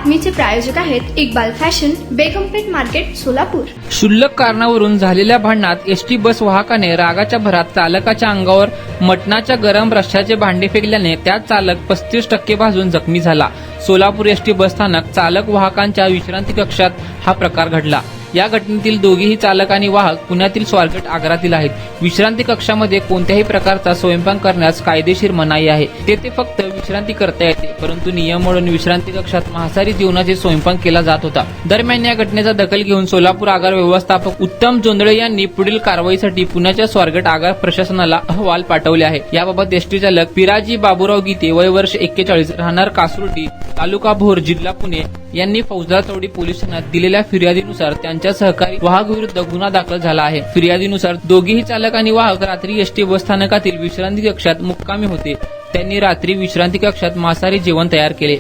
बातमीचे प्रायोजक आहेत Iqbal fashion, बेगमपेठ market, Solapur. क्षुल्लक कारणावरून झालेल्या भांडणात एसटी बस वाहकाने रागाच्या भरात चालकाच्या अंगावर मटणाच्या गरम रश्श्याचे भांडे फेकल्याने त्यात चालक 35% भाजून जखमी झाला। सोलापूर एसटी बस स्थानक चालक वाहकांच्या विश्रांती कक्षात हा प्रकार घडला। या घटनेतील दोघेही चालक आणि वाहक पुण्यातील स्वारगेट आगारातील आहेत। विश्रांती कक्षामध्ये कोणत्याही प्रकारचा स्वयंपाक करण्यास कायदेशीर मनाई आहे। तेथे फक्त विश्रांती करता येते, परंतु नियम मोडून विश्रांती कक्षात मांसाहारी जेवणाचे स्वयंपाक केला जात होता। दरम्यान या घटनेचा दखल घेऊन सोलापूर आगार व्यवस्थापक उत्तम जोंधळे यांनी पुढील कारवाईसाठी पुण्याच्या स्वारगेट आगार प्रशासनाला अहवाल पाठवले आहे। याबाबत एसटी चालक पिराजी बाबूराव गीते, वय वर्ष 41, राहणार कासुर्डी, तालुका भोर, जिल्हा पुणे यांनी फौजदार चौडी पोलीस ठाण्यात दिलेल्या फिर्यादीनुसार त्यांच्या सहकारी वाहक विरुद्ध गुन्हा दाखल झाला आहे। फिर्यादीनुसार दोघेही चालक आणि वाहक रात्री एसटी बस स्थानकातील विश्रांती कक्षात मुक्कामी होते। त्यांनी रात्री विश्रांती कक्षात मांसाहारी जेवण तयार केले।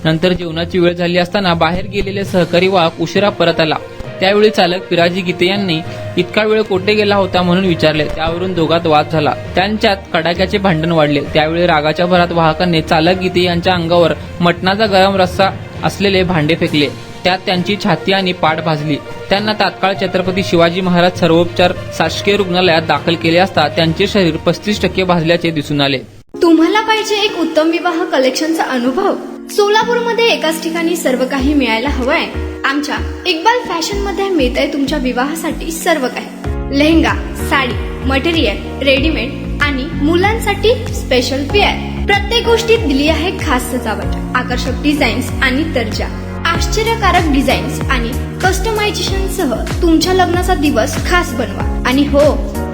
नंतर जेवणाची वेळ झाली असताना बाहेर गेलेले सहकारी वाहक उशिरा परत आला। त्यावेळी चालक पिराजी गीते यांनी इतका वेळ कोठे गेला होता म्हणून विचारले। त्यावरून दोघात वाद झाला। त्यांच्यात कडाक्याचे भांडण वाढले। त्यावेळी रागाच्या भरात वाहकाने चालक गीते यांच्या अंगावर मटणाचा गरम रस्सा असलेले भांडे फेकले। त्यात त्यांची छाती आणि पाठ भाजली। त्यांना तात्काळ छत्रपती शिवाजी महाराज सर्वोपचार शासकीय रुग्णालयात दाखल केले असता त्यांचे शरीर 35% भाजल्याचे दिसून आले। तुम्हाला पाहिजे एक उत्तम विवाह कलेक्शनचा अनुभव? सोलापूरमध्ये एकाच ठिकाणी सर्व काही मिळायला हवंय। आमच्या इक्बाल फॅशन मध्ये मिळतंय तुमच्या विवाहासाठी सर्व काही। लेहंगा, साडी, मटेरियल, रेडीमेड आणि मुलांसाठी स्पेशल वेअर। प्रत्येक गोष्टीत दिली आहे खास सजावट, आकर्षक डिझाईन्स आणि दर्जा, आश्चर्यकारक डिझाईन्स आणि कस्टमायझेशन सह तुमच्या लग्नाचा दिवस खास बनवा। आणि हो,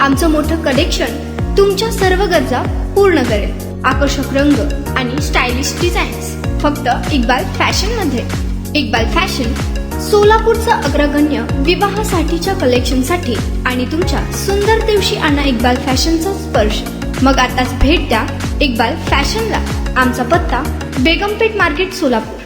आमचं मोठं कलेक्शन तुमच्या सर्व गरजा पूर्ण करेल। आकर्षक रंग आणि स्टायलिश डिझाईन्स फक्त इक्बाल फॅशन मध्ये। इक्बाल फॅशन सोलापूरचा अग्रगण्य विवाहासाठीच्या कलेक्शनसाठी आणि तुमच्या सुंदर दिवशी आणा इक्बाल फॅशनचा स्पर्श। मग आताच भेट द्या इक्बाल फॅशनला। आमचा पत्ता बेगमपेठ मार्केट, सोलापूर।